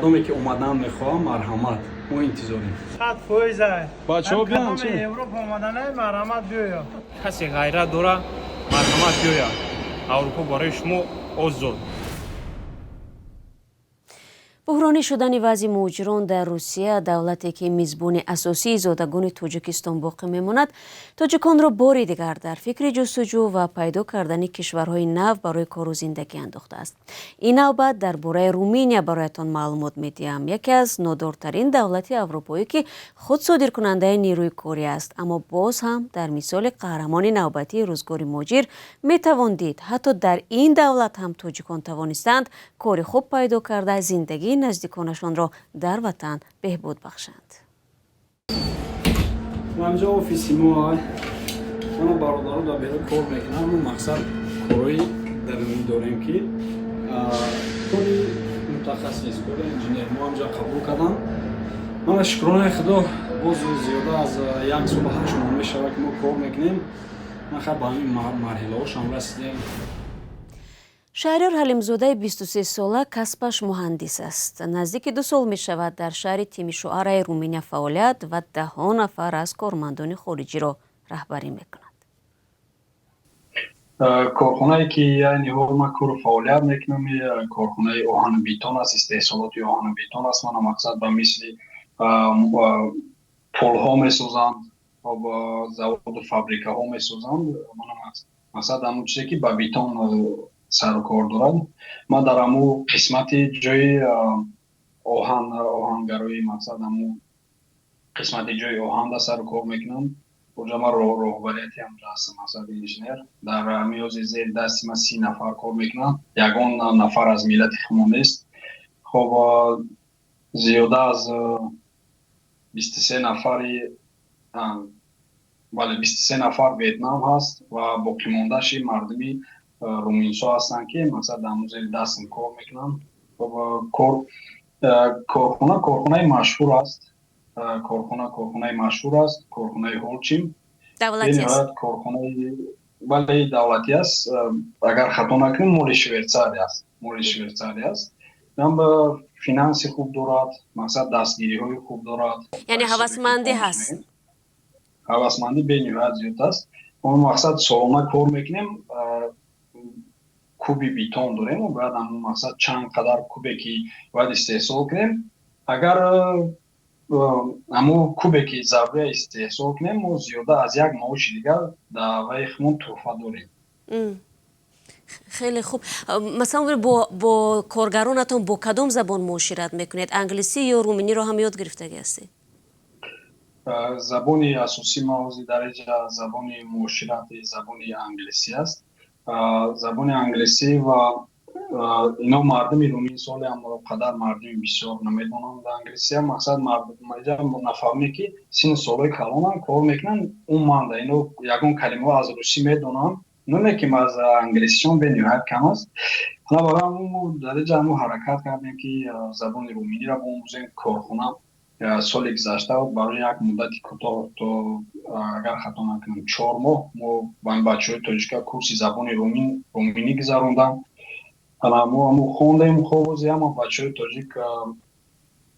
مقامی که اومدن میخوام مرحمت ما انتظاریم. خط فویزه بچه‌ها بیان چه؟ اروپا اومدن مرحمت بیایا. کسی غیرت داره مرحمت بیایا. اروپا برای شما آزاد. بحرانی شدن وضع مهاجران در روسیه، دولتی که میزبان اساسی زادگان تاجیکستان باقی میماند، تاجیکان را باری دیگر در فکر جستجو و پیدا کردن کشورهای نو برای کار و زندگی انداخته است. این نوبت درباره رومینیا برایتان معلومات میدیم. یکی از نادارترین دولت اروپایی که خود صادر کننده نیروی کاری است، اما باز هم در مثال قهرمان نوبتی روزگار مهاجر میتوان دید حتی در این دولت هم تاجیکان توانستند کار خوب پیدا کرده زندگی نزدیکانشان را در وطن بهبود بخشند. اینجا آفیس ما من برادران در بیرون کار میکنم. مقصد کاری در این داریم که کلی متخصص کلی انجینیر ما اینجا قبول کردم. من شکرانه خدا باز زیاده از یک سال 8 ماه میشه که ما کار میکنیم. من خیلی با این مرحله هاشم رسیدیم. شهریار حلیمزاده 23 ساله کسبش مهندس است. نزدیک 2 سال می شود در شهر تیمیشواره رومینیا فعالیت و 10 نفر از کارمندان خارجی را رهبری می کند. کارخانه‌ای که یعنی ما کار فعالیت میکنم کارخانه آهن بیتون است. استحصالات آهن بیتون است. من مقصد به مثل پل ها میسازند و با زواد و فابریکه ها میسازند. من مقصد همون چیزی که با بیتون سر و کار دارد. ما در همون قسمت جای آهنگرایی مقصد همون قسمت جای آهن در سر و کار میکنم. اونجا ما رهبریتی هم هستم مقصد انجینیر. در میوز زیر دست ما 30 نفر کار میکنم. یگان نفر از ملت خمونی است. خب زیاده از 23 نفری ولی 23 نفر ویتنام هست و باقی مونده‌اش مردمی رومینسا هستن که مثلا در موزه دستم کار میکنم. کارخانه مشهور است. کارخانه مشهور است. کارخانه هولچیم دولتی است. کارخانه ولی دولتی است. اگر خطا نکنم مال شویتزاری است. هم فینانس خوب دارد. مثلا دستگیری های خوب دارد. یعنی هوسمندی هست. هوسمندی به نهایت زیاد است. ما مقصد سالانه کار میکنیم. کوبی بیتون داریم و باید همون مقصد چند قدر کوبی که باید استحصال کنیم. اگر همون کوبی که ضربه استحصال کنیم و زیاده از یک معاش دیگر در ویخمون توفه داریم. خیلی خوب. مثلا با کارگرانتون با کدام زبان معاشرت میکنید؟ انگلیسی یا رومینی رو هم یاد گرفتگی هستی؟ زبان اساسی ما از درجه زبان معاشرت زبان انگلیسی است. زبان انگلیسی و اینا مردم رومین سال هم قدر مردم بسیار نمیدونن در انگلیسی هم مقصد مردم نفهمی که سین سالای کلان کار میکنن اون مانده اینو یکون کلمه از روسی میدونن نمیکیم از انگلیسیشون به نهایت کم است. حالا برای درجه همون حرکت کردیم که زبان رومینی را بآموزیم. کارخانه سال گذشته برای یک مدت کوتاه تو اگر خطا نکنم 4 ماه ما با بچه‌های تاجیک کورس زبان رومینی گذروندم. حالا ما خوندیم خوب اما بچه‌های تاجیک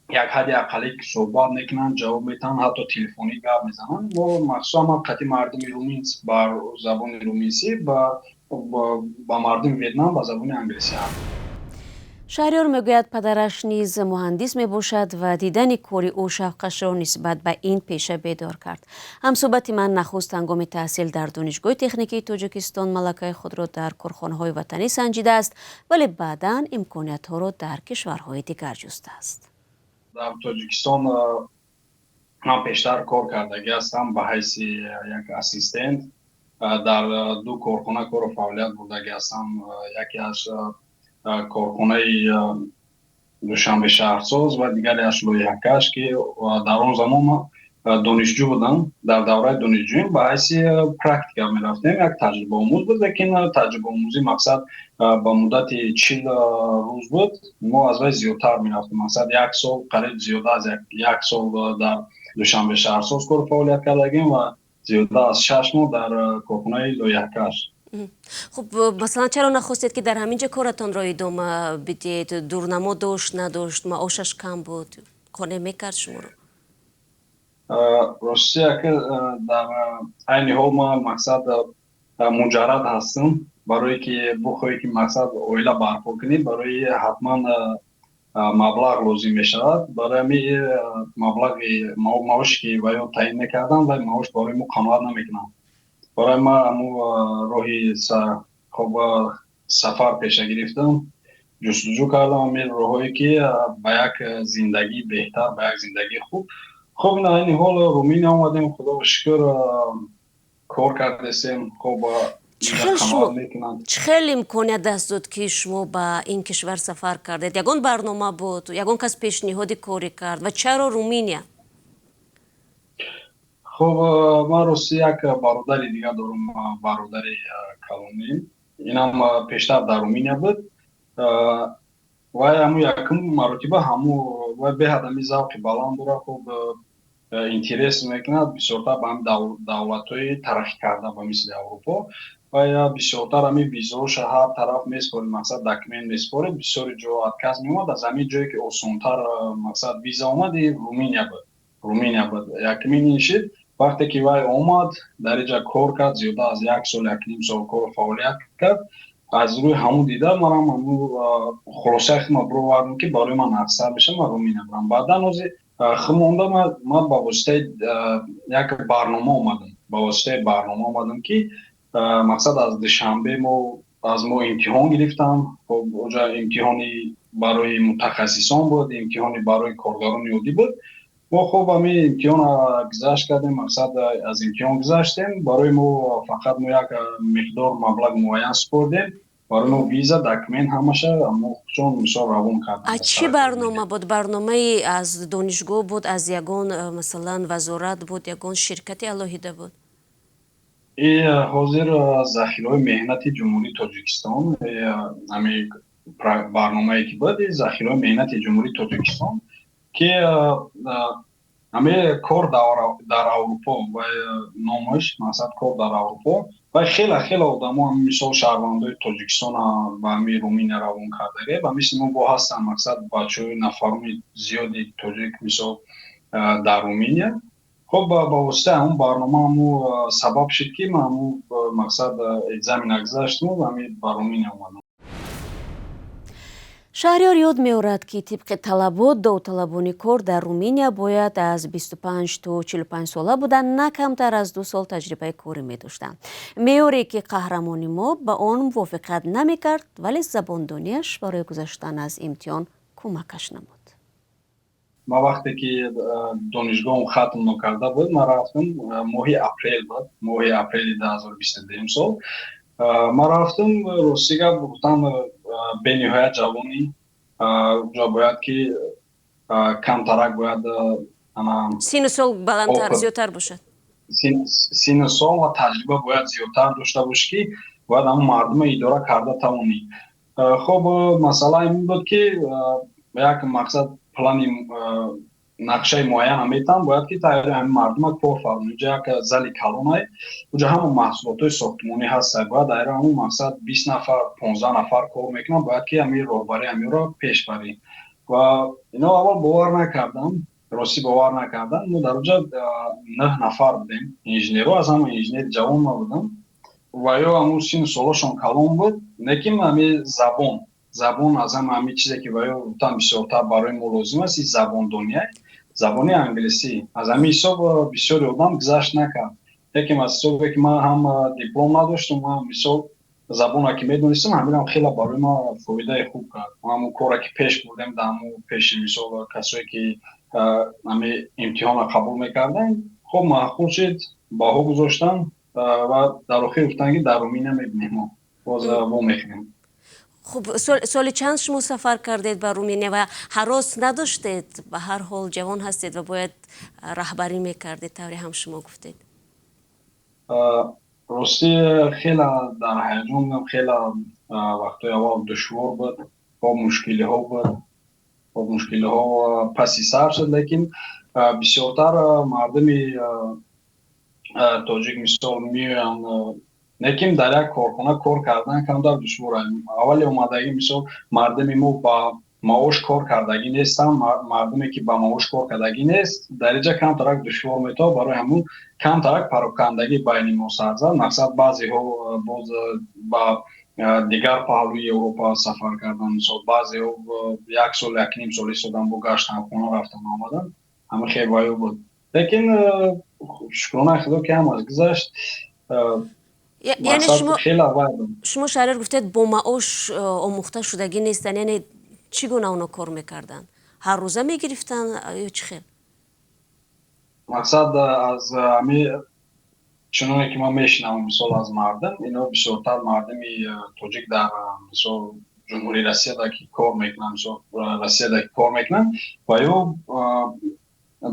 یک حد اقلی که صحبت میکنن جواب میتن حتی تلفنی گپ میزنن. ما مخصوصا ما قطعی مردم رومین بر زبان رومینسی با مردم ویتنام با زبان انگلیسی هم. شهریار میگوید پدرش نیز مهندس می باشد و دیدن کاری او شوقش را نسبت به این پیشه بیدار کرد. همصحبت من نخست هنگام تحصیل در دانشگاه تکنیکی تاجیکستان ملکه خود را در کارخانه‌های وطنی سنجیده است ولی بعداً امکانیت‌ها را در کشورهای دیگر جسته است. در تاجیکستان من پیشتر کار کردگی هستم به حیث یک اسیستنت در 2 کارخانه کار و فعالیت بودگی هستم. یکی از کارخانه دوشنبه شهرساز و دیگری از لویحکش که در اون زمان دانشجو بودم. در دوره دانشجویی به حیث پرکتیکال میرفتیم. یک تجربه آموز بود لیکن تجربه آموزی مقصد با مدت 40 روز بود. ما از وی زیادتر میرفتیم. مقصد 1 سال قریب زیاده از 1 سال در دوشنبه شهرساز کار فعالیت کردیم و زیاده از 6 ماه در کارخانه لویحکش. خب مثلا چرا نخواستید که در همینجا کارتان را ادامه بدید؟ دورنما داشت نداشت، معاشش کم بود، خانه میکرد شما رو؟ روسیه که در این حال ما مقصد مجرد هستم برای که بخواهی که مقصد اویلا برپا کنید برای حتما مبلغ لازم می شود. برای می مبلغ معاش که باید تعیین میکردم و معاش برای ما قناعت نمیکنم. برای ما امو راهی خب سفر پیش گرفتم، جستجو کردم امی راهایی که به یک زندگی بهتر، به یک زندگی خوب. خب این این حال رومینیا آمدیم، خدا و شکر کار کردیم. خب چه خیلی امکانیت دست داد که شما به این کشور سفر کردید؟ یگان برنامه بود؟ یگان کس پیشنهادی کاری کرد؟ و چرا رومینیا؟ خب من روسیه یک برادری دیگه دارم، برادری کلونی. اینم پیشتر در رومینیا بود و همو یکم مرتبه همو و به هدمی ذوق بلند داره. خب اینترس میکند بسیارتر به هم دولت‌های ترقی کرده به مثل اروپا و یا بسیارتر همی ویزاش هر طرف میسپاره، مقصد دکمنت میسپاره. بسیار جا کس میومد از همین جایی که آسان‌تر مقصد ویزا اومد رومینیا بود. یکمین شد وقتی که وای اومد در اینجا کار کرد، زیاده از 1 سال 1.5 سال کار فعالیت کرد. از روی همون دیده منم همون خلاصه خیلی بروردم که برای من افسر بشم و رومینیا برم. بعدا از خمونده من با واسطه یک برنامه اومدم که مقصد از دوشنبه از ما امتحان گرفتم. خب اونجا امتحانی برای متخصصان بود، امتحانی برای کارگران یادی بود. ما خب همین امتحان گذشت کردیم، مقصد از امتحان گذشتیم. برای ما فقط ما یک مقدار مبلغ معین سپردیم، برای ما ویزا دکمنت همشه ما چون مثال روان کردیم. چی برنامه بود؟ برنامه از دانشگاه بود، از یگان مثلا وزارت بود، یگان شرکتی الهیده بود؟ این حاضر ذخیره مهنت جمهوری تاجیکستان، همین برنامه که بود ذخیره مهنت جمهوری تاجیکستان که همه کار در اروپا و نامش مقصد کار در اروپا و خیلی آدما هم مثل شهروندای تاجیکستان و همین رومینیا روان کرده و مثل ما با هستن مقصد بچه‌های نفرمی زیادی تاجیک مثل در رومینیا. خب با واسطه اون برنامه همو سبب شد که من همو مقصد اگزامی نگذاشتم و همین با رومینیا اومدم. شهریار یاد می‌آورد که طبق طلبات داوطلبانی کار در رومینیا باید از 25 تا 45 ساله بودن، نه کمتر از 2 سال تجربه کاری می‌داشتند. معیاری که قهرمان ما به آن موافقت نمی‌کرد، ولی زباندانیش برای گذشتن از امتحان کمکش نمود. ما وقتی که دانشگاه ختم نکرده بود ما رفتم ماه اپریل بود، ماه اپریل 2022 سال ما رفتم روسیه. گفتن به نهایت جوانی جا باید که کمترک باید سین سال بلندتر زیادتر باشد، سین سال و تجربه باید زیادتر داشته باشی که باید هم مردم اداره کرده توانی. خب مسئله این بود که یک مقصد پلانی نقشه معین هم میتن باید که تایید همین مردم کار فرمون. اینجا یک زلی کلون های اونجا همون محصولات های ساختمانی هست، باید دایره همون مقصد 20 نفر 15 نفر کار میکنن، باید که همین راهبری همین را پیش بریم و اینا اول باور نکردم، راستی باور نکردم. ما در اونجا 9 نفر بودیم انجینیر، از همون انجینیر جوان ما بودم و یا همون سین سالشون کلون بود، لیکن همین زبان از همین چیزی که باید گفتم بسیارتر برای ما لازم است، زبان دنیا، زبان انگلیسی. از همین حساب بسیار آدم گذشت نکرد. یکی از حسابی که من هم دیپلم نداشتم و مثال زبان که میدونستم همین خیلی برای ما فایده خوب کرد. ما همون کاری که پیش بردیم در همون پیش مثال کسایی که همین امتحان قبول میکردن خب معقول شد باها گذاشتن و در آخر گفتن که در رومینیا میبینیم ما باز با میخونیم. خب سال چند شما سفر کردید به رومینیا و هراس نداشتید؟ به هر حال جوان هستید و باید رهبری میکردید، طوری هم شما گفتید. راستی خیلی در هیجان، خیلی وقتی اول دشوار بود، با مشکلی ها بود، با مشکلی ها پسی سر شد، لیکن بسیارتر مردم تاجیک مثال میان лекин дар як корхона кор кардан камтар душвор аст. аввали омадагӣ мисол мардами мо ба маош кор кардагӣ нестанд, мардуме ки ба маош кор кардагӣ нест дар инҷа камтарак душвор метавад барои ҳамун камтарак парокандагӣ байни мо сар зад. мақсад баъзеҳо боз ба дигар паҳлӯи Европа сафар кардан, мисол баъзеҳо 1 сол 1.5 сол истодан бо гаштан хона рафтан омадан, ҳама хебаё буд. лекин шукронаи худо ки ҳамаш гузашт. یعنی мақсад хеле аввал شما شهرر گفتید با معاش آموخته شدگی نیستن، یعنی چی گونه اونا کار میکردن؟ هر روزه میگرفتن یا چی خیل؟ мақсад аз ҳами чуноне ки ман мешунавам мисол аз мардам, ино бисёртар мардами тоҷик дар мисол ҷумҳурии Россияда ки кор мекунанд, мисол Россияда ки кор мекунанд ва ё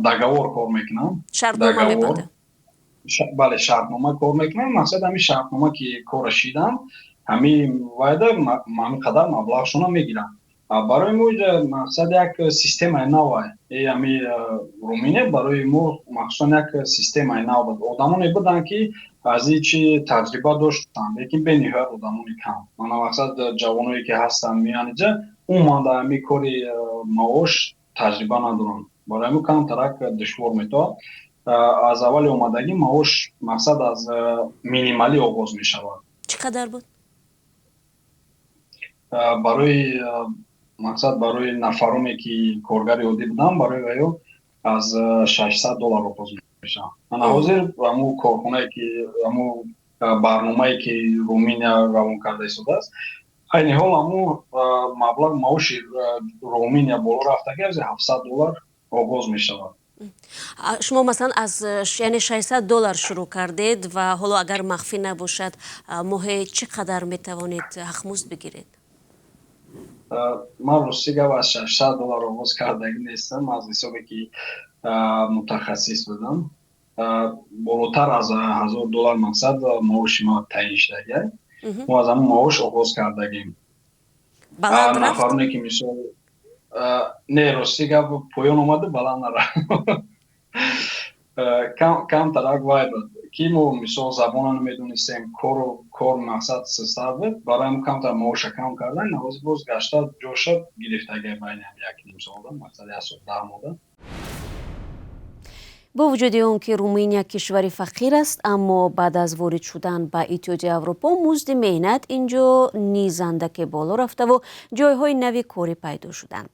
договор кор мекунанд. شرطنامه میبنده. бале шартнома кор мекунанд. мақсад ҳами шартнома ки корро шиданд ҳами вайда ҳами қадар маблағшона мегиранд. барои мо мақсад як системаи нав аст. ҳами Руминия барои мо махсусан як системаи нав буд. одамоне буданд ки аз ин чи таҷриба доштанд, лекин бениҳоят одамони кам. мана мақсад ҷавоное ки ҳастанд меян инҷа умуман дар ҳами кори маош таҷриба надоранд. барои мо камтарак душвор метавад. аз аввали омадагӣ маош мақсад аз минималӣ оғоз мешавад. چی قدر بود؟ барои мақсад барои нафароне ки коргари оддӣ буданд барои ё аз $600 оғоз мешавад. ана ҳозир ҳамун корхонае ки ҳамун барномае ки Руминия равон карда истодааст, айни ҳол ҳамун маблағ маоши Руминия боло рафтагӣ аз $700 оғоз мешавад. شما مثلا از یعنی $600 شروع کردید و حالا اگر مخفی نباشد ماهی چقدر میتوانید حقمزد بگیرید؟ من راستی گپ از $600 آغاز کردگی نیستم. از حسابی که متخصص بودم بالاتر از $1000 مقصد معاش ما تعیین شده. ما از همون معاش آغاز کردگیم. بلند رفت؟ نفرونه که مثال نه راستی گپ پایان اومده بلند نرفت. کم ترک وای بود که ما مثال زبان نمیدونستیم کار مقصد سستر بود برای ما کم تر معاش کم کردن نواز باز گشته جوشد گرفتگی بین هم یک نیم سال مقصد یک سال در مورد. با وجود اون که رومینیا کشوری فقیر است اما بعد از وارد شدن به اتحادیه اروپا مزد مهنت اینجا نیزنده که بالا رفته و جایهای نوی کاری پیدا شدن.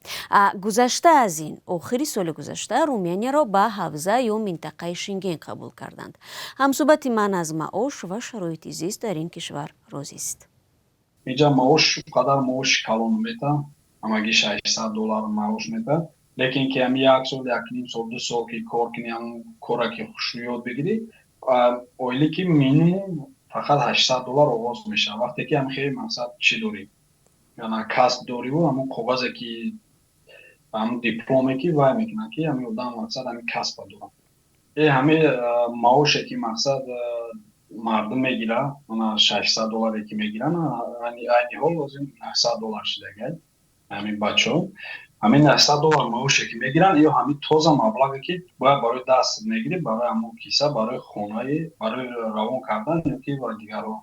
گذشته از این آخری سال گذشته رومینیا را به حوزه یا منطقه شنگن قبول کردند. همصحبت من از معاش و شرایط زیست در این کشور راضی است. اینجا معاش قدر معاش کلان میتا همگی $600 معاش میتا. لیکن که هم یک سال یک نیم سال دو سال که کار کنی هم کارا که خوش یاد بگیری اولی که مینیمم فقط $800 آغاز میشه. وقتی که هم خیلی مقصد چی داری یعنی کسب داری و همون کاغذی که همون دیپلمی که وای میکنن که همین آدم مقصد همین کسب دارن. این همه معاشی که مقصد مردم میگیرن اون $600 که میگیرن اینی حال از این $900 شده همین بچه‌ها همین $900 معاشی که میگیرن یا همین تازه مبلغی که باید برای دست میگیری برای همون کیسه برای خانه برای روان کردن یا که برای دیگرها.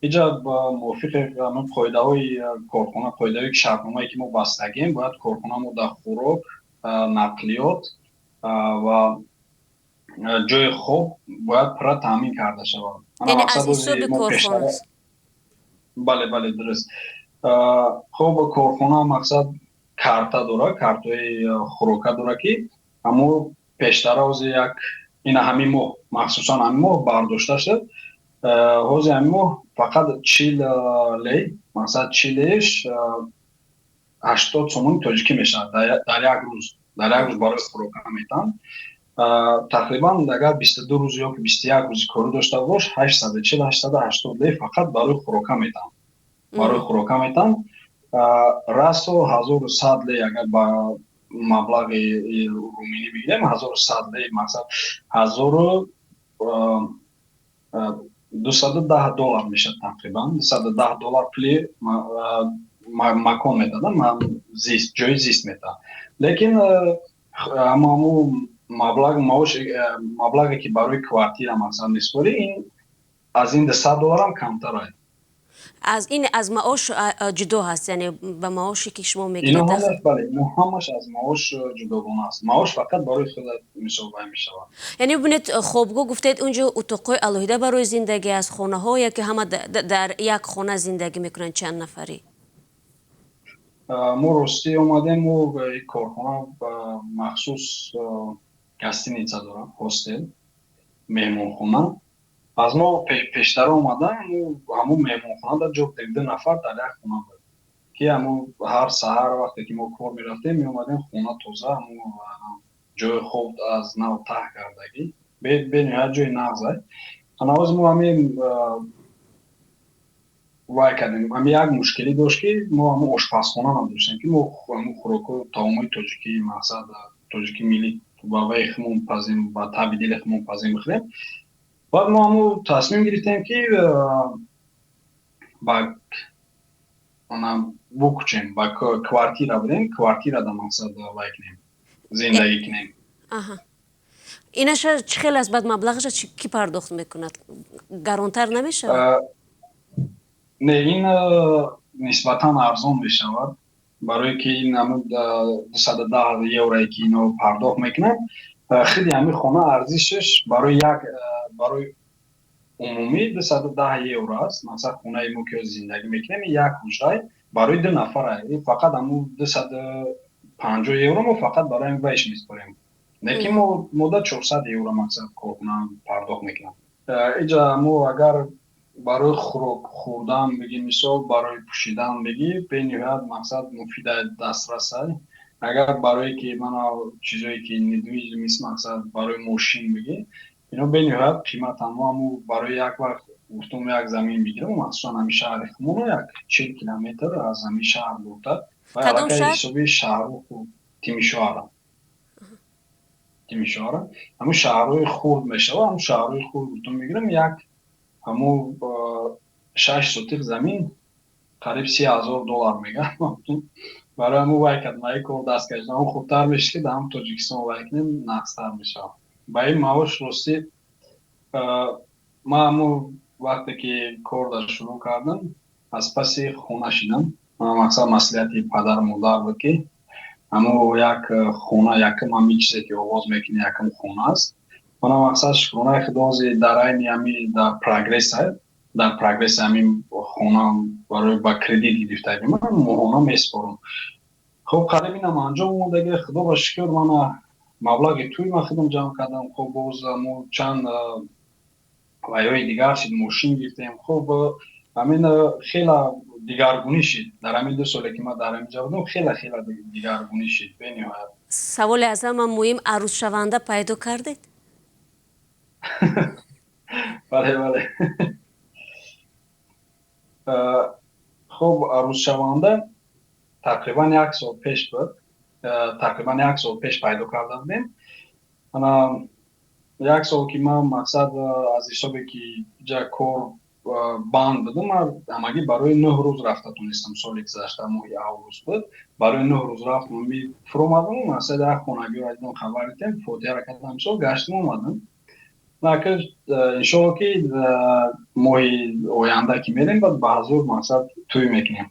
اینجا با موافق همون قاعده‌های کارخانه قاعده‌های شرطنامه‌ای که ما بستگیم باید کارخانه ما در خوراک نقلیات و جای خوب باید پر تامین کرده شود. یعنی از حساب کارخانه است. بله درست. خب کارخانه مقصد карта дора, картаи хӯрока дора ки ҳамо пештара ҳозир як ина ҳамин моҳ махсусан ҳамин моҳ бардошта шуд. ҳозир ҳамин моҳ фақат 40 лей мақсад 40 леяш 80 сомони тоҷикӣ мешавад дар як рӯз барои хӯрока метан. тақрибан агар 22 рӯз ё 21 рӯзи корӣ дошта бош 840-880 лей фақат барои хӯрока метан. расо 1100 лей агар ба маблағи руминӣ бигирем 1100 лей мақсад $210 мешад тақрибан $210 пули макон метадам ҷои зист метад. лекин маблағе ки барои квартира мақсад мисбори ин از این $200 هم کمتر است. از این از معاش جدا هست، یعنی به معاشی که شما میگیرید اینا هم بله، اینا همش از معاش جداگانه است. معاش فقط برای خودت مصوبه میشه. یعنی ببینید خوابگاه گفتید اونجا اتاقای الهیده برای زندگی از خانه هایی که همه در یک خانه زندگی میکنن چند نفری؟ ما راستی اومدیم و یک کارخانه مخصوص گستینیڅه داره، هاستل، مهمانخانه. از ما پیشتر اومدن همون مهمانخانه در جا 2 نفر در یک خانه بود که همون هر سحر وقتی که ما کار میرفتیم می اومدیم خانه تازه همون جای خوب از نو ته کردگی به نهایت جای نغزه. هنوز ما همین وای کردیم. همین یک مشکلی داشت که ما همون آشپزخانه هم داشتیم که ما همون خوراک و طعامای تاجیکی مقصد تاجیکی ملی با وی خمون پزیم با تبدیل خمون پزیم بخوریم. بعد ما همون تصمیم گرفتیم که با بکچیم با کوارتیر بریم، کوارتیر در مقصد وای کنیم زندگی کنیم. اینش چه خیلی از بعد مبلغش کی پرداخت میکند؟ گرانتر نمیشه؟ نه، این نسبتا ارزان میشود برای که این همون 210 یورو که اینو پرداخت میکنن. خیلی همین خانه ارزشش برای عمومی 210 یورو است. مثلا خونه ما که زندگی میکنیم یک حجره برای 2 نفر فقط همون 250 یورو ما فقط برای این ویش میسپاریم. لیکن ما مدت 400 یورو مثلا کارخونه پرداخت میکنم. اینجا ما اگر برای خوردن بگی مثال برای پوشیدن بگی به نهایت مقصد مفید دسترس است. اگر برای که من چیزایی که ندویج مثل مقصد برای ماشین بگی اینا به نهایت قیمت همو برای یک وقت گفتم یک زمین بگیرم مخصوصا همین شهر خمون یک 40 کیلومتر از همین شهر دورتر و کدوم شهر؟ حسابی شهر تیمیشواره همون شهرهای خورد میشه و همون شهرهای خورد گفتم میگیرم یک همون 6 سوتیق زمین قریب $30,000 میگن. برای همون وقت مایی کار دست کشیدن همون خوبتر میشه که در هم تاجیکستان وقت نیم نقصتر میشه. با این معاش راستی ما همون وقتی که کار در شروع کردم از پسی خونه شدم. مقصد مسئولیتی پدر مادر بود که همون یک خونه یکم همی چیزی که آغاز میکنی یکم خونه است. من مقصد خونه خدازی در این همی در پروگرس هست. در پروگرس همین خونه برای با کردیت گرفته من ماهانه میسپارم. خب قریب اینم انجام اومده خدا با شکر من مبلغ توی من خودم جمع کردم. خب باز چند ویای دیگر شد ماشین گرفتیم. خب همین خیلی دیگرگونی شد در همین 2 سالی که ما در اینجا بودم خیلی دیگرگونی شد به نهایت. سوال از همه مهم عروس شونده پیدا کردید؟ بله خب عروس شونده تقریبا 1 سال پیش بود. تقریبا 1 سال پیش پیدا کرده بودیم. 1 سال که من مقصد از حسابی که جا کار بند بودم همگی برای 9 روز رفته تونستم. سالی گذشته ماه اوگوست بود برای 9 روز رفتم می فرو اومدم مقصد یک خونگی رو دیدم خبر دیدم فوتی را کردم سو گشتم اومدم. لکن انشالله که ماه آینده که میریم بعد به حضور مقصد توی میکنیم.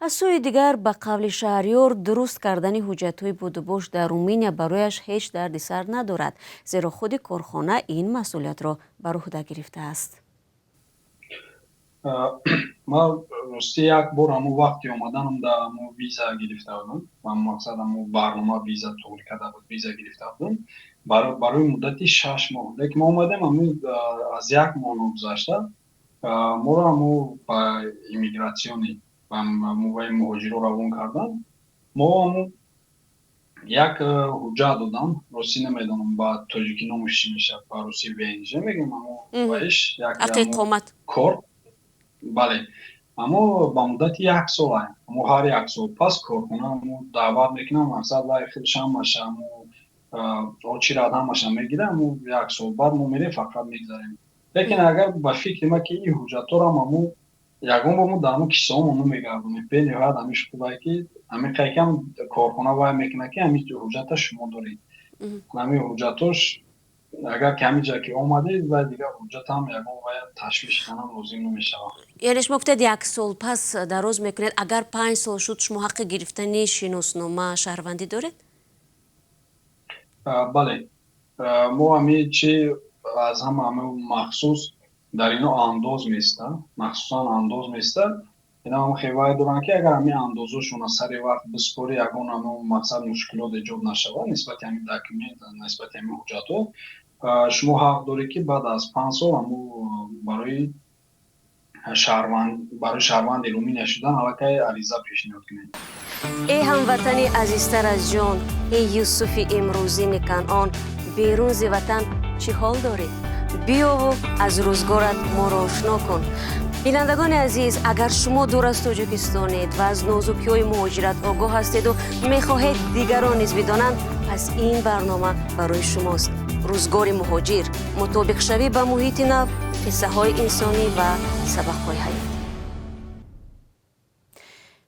از سوی دیگر به قول شهریار درست کردن حجت‌های بودوباش در رومینیا برایش هیچ دردی سر ندارد، زیرا خود کارخانه این مسئولیت را بر عهده گرفته است. ما راستی یک بار همون وقتی اومدنم در همون ویزا گرفته بودم و مقصد همون برنامه ویزا طور کرده بود ویزا گرفته بودم برای مدتی 6 ماه. لیکن ما اومدیم همون از 1 ماه گذشته ما را همون با ایمیگراسیونی و موقع مهاجر رو روان کردن. ما همون یک حجت دادم راستی نمیدونم با تاجیکی نامش چی میشه با روسی وینجه میگیم همون بایش یک کار. بله اما با مدت 1 سال همون هر 1 سال پس کارخونه همون دعوت میکنم مقصد لای خیلش هم باشه همون آچی را هم باشه میگیره همون 1 سال بعد ما میره فقط میگذاریم. لیکن اگر با فکر ما که این حجت ها هم همون یکم با ما دامو کیسه هم همون میگردونیم به نهایت همیشه خوبه که همین قیقم کارخونه باید میکنه که همین حجت شما دارید. همین حجتش اگر کمی جا که اومدید و دیگه حجت هم یکم باید تشویش کنم لازم نمیشه. یعنی شما گفتید 1 سال پس دراز میکنید، اگر 5 سال شد شما حق گرفتن شناسنامه شهروندی دارید؟ بله، ما همی چی از همه مخصوص در اینو انداز میسته، مخصوصا انداز میسته. اینا هم خیلی دارن که اگر همی اندازشون سری وقت بسپوری یکون همه مقصد مشکلات ایجاد نشود نسبت همین داکیومنت، نسبت همین حجتو، شما حق داری که بعد از 5 سال همو برای شهروند رومینیا شدن علاقه عریضه پیشنهاد کنید. ای هموطنی عزیزتر از جان، ای یوسف امروزین کنعان، بیرون ز وطن چی حال دارید؟ بیا و از روزگارت ما را آشنا کن. بینندگان عزیز، اگر شما دور از تاجیکستانید و از نازکی‌های مهاجرت آگاه هستید و میخواهید دیگران نیز بدانند، پس این برنامه برای شماست. روزگار مهاجر، مطابق شوی به محیط نو، قصه های انسانی و سبق های حیاتی.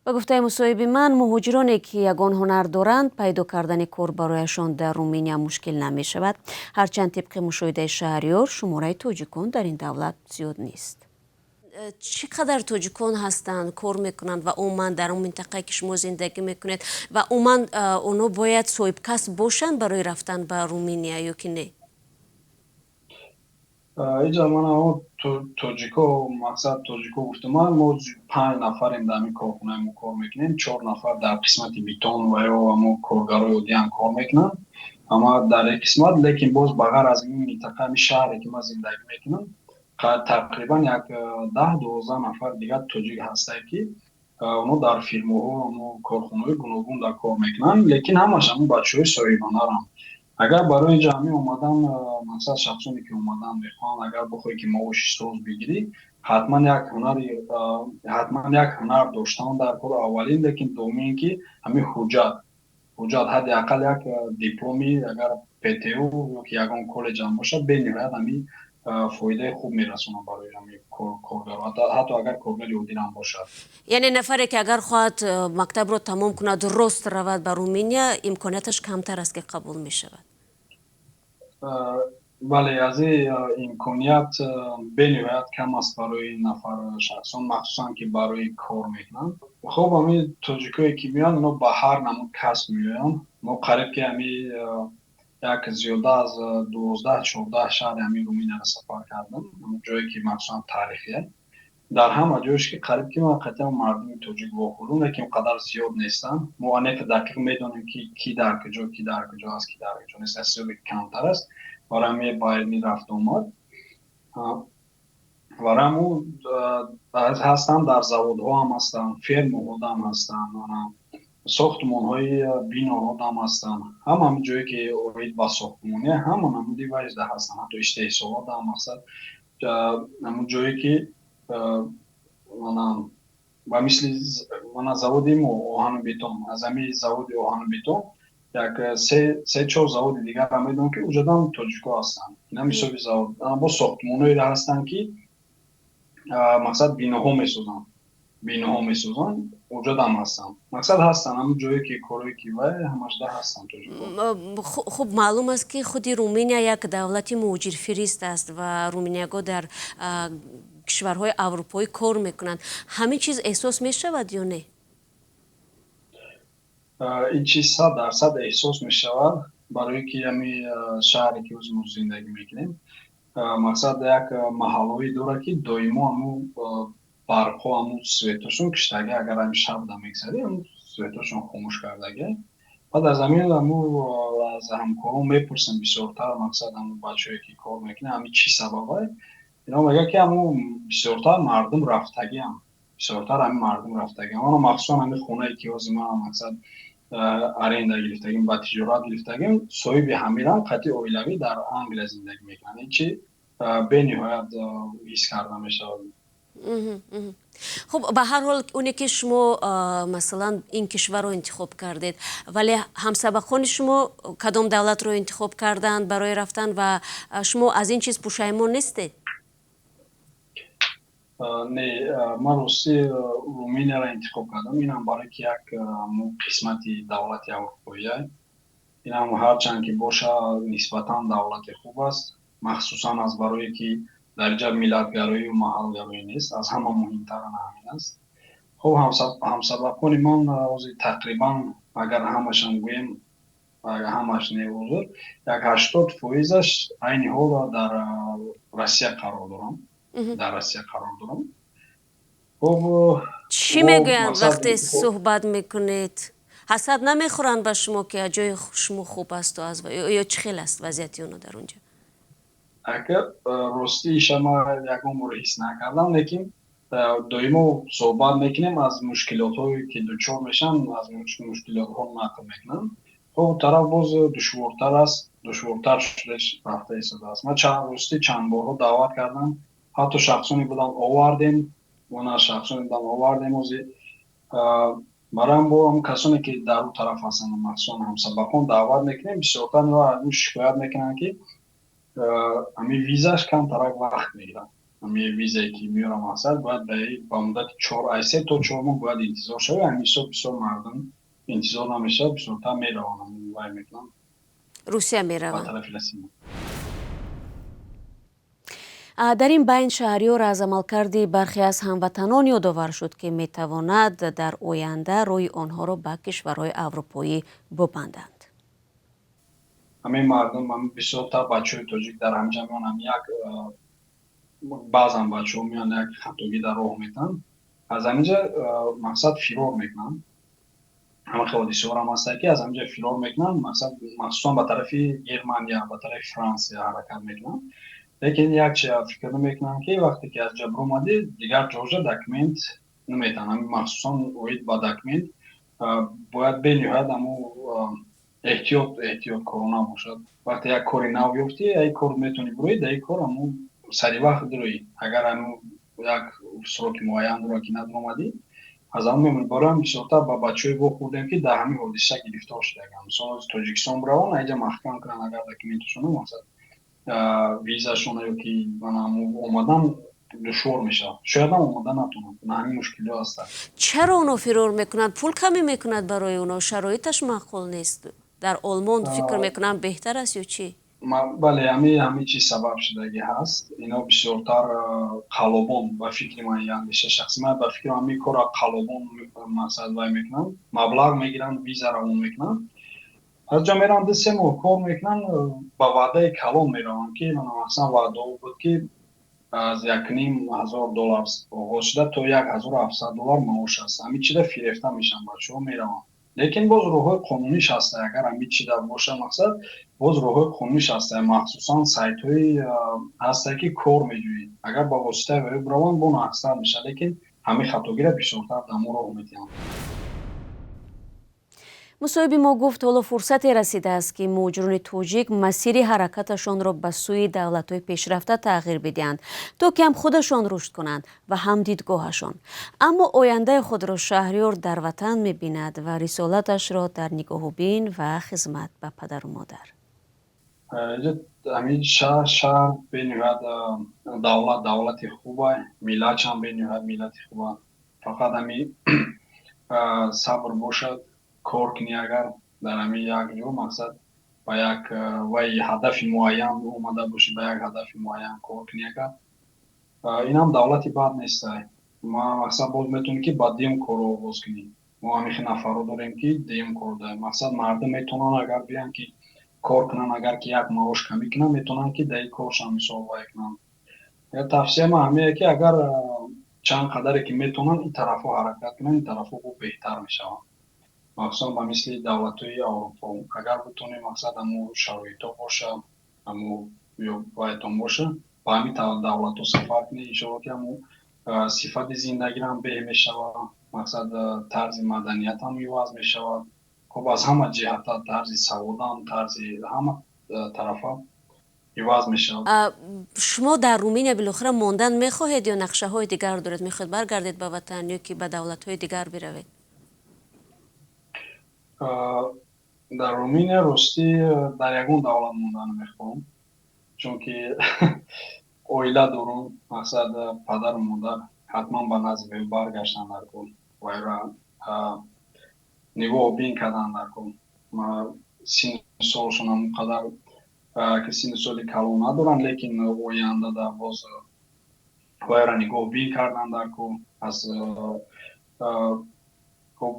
با گفته مصاحبه من، مهاجرانی که یگان هنر دارند پیدا کردن کار برایشان در رومینیا مشکل نمی شود، هرچند طبق مشاهده شهریار شماره تاجیکان در این دولت زیاد نیست. چقدر تاجیکان هستند کار میکنند و عموما در اون منطقه که شما زندگی میکنید و عموما اونا باید صاحب کسب باشند برای رفتن به رومینیا یا که نه؟ اینجا من تاجیکا مقصد تاجیکا گفتم ما 5 نفریم در این کارخونه ما کار میکنیم، 4 نفر در قسمت بیتون و یا ما کارگرای دیگه کار میکنن، اما در این قسمت لیکن باز بغیر از این منطقه می شهری که ما زندگی میکنم تقریبا یک 10-12 نفر دیگه تاجیک هسته که اونا در فیلم ها و کارخونه گوناگون در کار میکنن، لیکن همش همون بچهای صاحبانه هم. اگر برای جمعی اومدن مثلا شخصانی که اومدن بخوان اگر بخوای که معاشش روز بگیری، حتما یک هنر داشتن در کار اولین، لیکن دومین که همین حجت حداقل یک دیپلمی اگر PTO یا که یگان کالج هم باشه به نهایت همین فایده خوب میرسونه برای همین کارگر، حتی اگر کارگر یهودی هم باشه. یعنی نفری که اگر خواهد مکتب رو تمام کند درست رود به رومینیا، امکاناتش کمتر است که قبول می شود؟ بله، از این امکانیت به نهایت کم است برای نفر شخصان، مخصوصا که برای کار میکنن. خب همین تاجیکایی که میان اونا به هر نمود کسب میان. ما قریب که همین یک زیاده از 12-14 شهر همین رومینیا را سفر کردم، جایی که مخصوصا تاریخیه. در همه جایش که قریب که ما قطعا مردم تاجیک واخورون، لیکن قدر زیاد نیستن. ما انک دقیق میدونیم که کی در کجا است، کی در کجا نیست، حساب کمتر است. برای می باید می رفت اومد. برای مو هستن در زوادها هم هستن، فرم ها هم هستن، ساختمان های بینا ها هم هستن. همین جایی که اوید با ساختمانه همون دیوایز ده هستن، حتی اشتحصالات هم هستن. همون جایی که و مثل زوادیم آهن بیتون، از همین زواد آهن بیتون یک 3-4 زواد دیگر هم میدونم که اوجدا هم تاجیکا هستن. اینا میشه زواد با ساختمانایی هستن که مقصد بیناها میسازن اوجدا هم هستن. مقصد هستن همون جایی که کارایی که و همش ده هستن تاجیکا. خب معلوم است که خودی رومینیا یک دولت مهاجر فریست است و رومینیاگا در کشورهای اروپایی کار میکنند. همه چیز احساس میشود یا نه؟ این چیز 100% احساس میشود برای که همین شهری که ما زندگی میکنیم. مقصد یک محلهایی داره که دائما همون برقها همون سویتاشون کشتگی، اگر همین شب دا میگذاری همون سویتاشون خاموش کردگی. بعد از همین از همکارون میپرسن بسیارتر، مقصد همون بچه‌ای که کار میکنه همین چی سببه، اینا میگه که همون بسیارتر مردم رفتگی هم اما مخصوصا همین خونه که از ما مقصد ارنده گرفتگیم با تجارت گرفتگیم صاحب همین هم قطعی اویلوی در انگلیس زندگی میکنن. این چی به نهایت حس کرده میشه. خب به هر حال اونی که شما مثلا این کشور رو انتخاب کردید، ولی همسبقان شما کدام دولت رو انتخاب کردند برای رفتن و شما از این چیز پشیمان نیستید؟ نه، من رومینیا را انتخاب کردم. اینم برای که یک قسمتی دولت اروپایی این هم هرچند که باشه نسبتا دولت خوب است، مخصوصا از برای که در اینجا ملت‌گرایی و محل‌گرایی نیست، از همه مهمتر همین است. خب همسببان من تقریبا اگر همشان گویم اگر همش نیوزر یک 80%ش عین حالا در روسیه قرار دارم. در روسیه قرار دارم. خب چی میگویند وقتی صحبت میکنید؟ حسد نمیخورند به شما که جای شما خوب است و از یا چه خیلی است وضعیت اونو در اونجا؟ اگر راستی شما یکم رو حس نکردم، لیکن دویمو صحبت میکنیم از مشکلات هایی که دچار میشن، از مشکلات ها نقل میکنم. خب طرف باز دشوارتر است، دشوارتر شدش رفته ایستاده است. من چند بار دعوت کردم، حتی شخصانی بودن آوردیم، اونا شخصانی بودن آوردیم اوزی برام با هم کسانی که در اون طرف هستن، مخصوصا همسبقان دعوت میکنیم، بسیارتر از شکایت میکنن که همین ویزاش کم طرف وقت میگیرن. همین ویزایی که میارم اصلا باید با مدت 3 تا 4 ماه باید انتظار شده. همیشه بسیار مردم انتظار نمیشه، بسیارتر میروانم وای میکنم روسیه با میروند. طرف فلسطین. در این بین شهریار از عملکرد برخی از هموطنان یادآور شد که میتواند در آینده روی آنها را به کشورهای اروپایی ببندند. همین مردم هم بسیارتر بچه‌های تاجیک در همجا میان، هم یک بعضا بچه‌ها میان یک خطاگی در راه میتن، از همینجا مقصد فرار میکنن. همه حوادث ها هم هست که از همینجا فرار میکنن، مخصوصا به طرف گرمانیا، به طرف فرانسه حرکت میکنن. لیکن یک چیز فکر میکنم که وقتی که از جبر اومده دیگر جوجه دکمنت نمیتونن، مخصوصا اوید با دکمنت باید بنیاد امو احتیاط کرونا باشد. وقتی یک کاری نو بیفتی ای کار میتونی بروی در کار امو سری وقت دروی. اگر امو یک سروک معین رو که ندر اومدی از همون میمون برام بسیارتر با بچه‌های با خوردیم که در همین حادثه گرفتار شده. مثلا از تاجیکستان برون اینجا محکم کنن اگر دکمنتشون مثلا ویزاشون یا که من اومدن دشوار میشه، شاید هم اومدن نتونن، نه همین مشکلی هستن. چرا اونو فرار میکنند؟ پول کمی میکند برای اونا؟ شرایطش معقول نیست؟ در آلمان فکر میکنم بهتر است یا چی؟ بله همین چیز سبب شدگی هست. اینا بسیارتر قلبان و فکر من یعنیشه شخصی من به فکر همین کار قلبان مقصد وای میکنن، مبلغ میگیرن ویزا رو اون میکنن، از جا میرن ده 3 ماه کار میکنن، با وعده کلان میرن که من مثلا وعده بود که از $1,500 آغاز شده تا $1,700 معاش است. همین چیزا فریفته میشن بچه‌ها میرن. لیکن باز روح قانونیش هست، اگر همین چیزا باشه مقصد باز روح قانونیش هست، مخصوصا سایت های هست که کار میجویی اگر با واسطه وب روان بون اکثر میشه، لیکن همین خطاگیره بسیارتر در مورد میتونن. مصاحبی ما گفت حالا فرصتی رسیده است که مهاجران تاجیک مسیر حرکتشان را به سوی دولت‌های پیشرفته تغییر بدهند تا که هم خودشان رشد کنند و هم دیدگاهشان. اما آینده خود را شهریار در وطن می‌بیند و رسالتش را در نگاه‌بین و خدمت به پدر و مادر. همین شهر بنیاد دولت خوبه، ملت هم بنیاد ملت خوبه. فقط همین صبر باشد، کار کنی اگر در همین یک جو مقصد با یک و هدف معین اومده باشی، با یک هدف معین کار کنی اگر این هم دولتی بد نیست. ما مقصد باز میتونی که با دیم کار رو باز کنی. ما همیشه نفر رو داریم که دیم کار داریم. مقصد مردم میتونن اگر بیان که کار کنن، اگر که یک معاش کمی کنن میتونن که در کارشان مثال وای کنن. یا توصیه ما همه که اگر چند قدری که میتونن این طرف حرکت کنن، این طرف بهتر میشن. مخصوصا با مثل دولت‌های اروپا اگر بتونیم مقصد همون شرایط باشه، همون بایدان باشه، با همین دولت سفر کنیم انشاءالله که همون صفت زندگی هم به میشه و مقصد طرز مدنیت هم میواز میشه و خب از همه جهت طرز سواد هم طرز همه طرف هم میواز میشه. شما در رومینیا بالاخره ماندن میخواهید یا نقشه های دیگر دارید؟ میخواهید برگردید به وطن یا که به دولت های دیگر بروید؟ در رومینیا راستی در یگون دولت موندن میخوام، چون که اویله دارم، مقصد پدر و مادر حتما به نزد برگشتن در کن و را نگاه بین کردن در کن. سن سالشون هم قدر که سن سالی کلان ندارن، لیکن آینده در باز باید نگاه بین کردن در کو از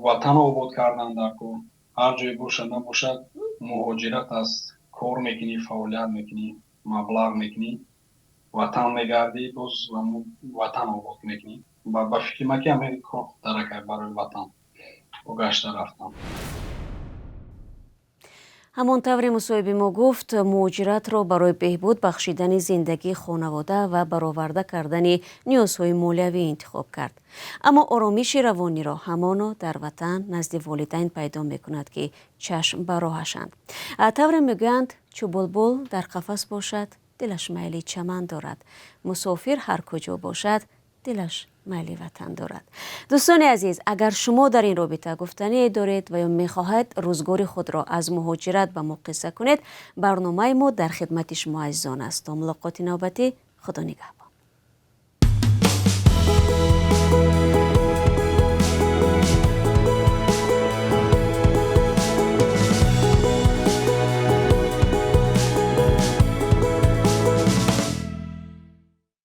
وطن آباد کردن در کو هر جای باشد نباشد مهاجرت است، کار میکنی، فعالیت میکنی، مبلغ میکنی، وطن میگردی، باز وطن آباد میکنی. با فکر ما که همه کار درکه برای وطن و گشته رفتم. همانطور مصاحبه ما گفت مهاجرت را برای بهبود بخشیدن زندگی خانواده و برآورده کردن نیازهای مالیوی انتخاب کرد. اما آرامش روانی را همانا در وطن نزد والدین پیدا می کند که چشم بر راهشند. طور میگویند چو بلبل در قفس باشد دلش میل چمن دارد، مسافر هر کجا باشد دلش میل وطن دارد. دوستان عزیز، اگر شما در این رابطه گفتنی دارید و یا میخواهید روزگار خود را از مهاجرت به ما قصه کنید، برنامه ما در خدمت شما عزیزان است. تا ملاقات نوبتی، خدا نگهدار.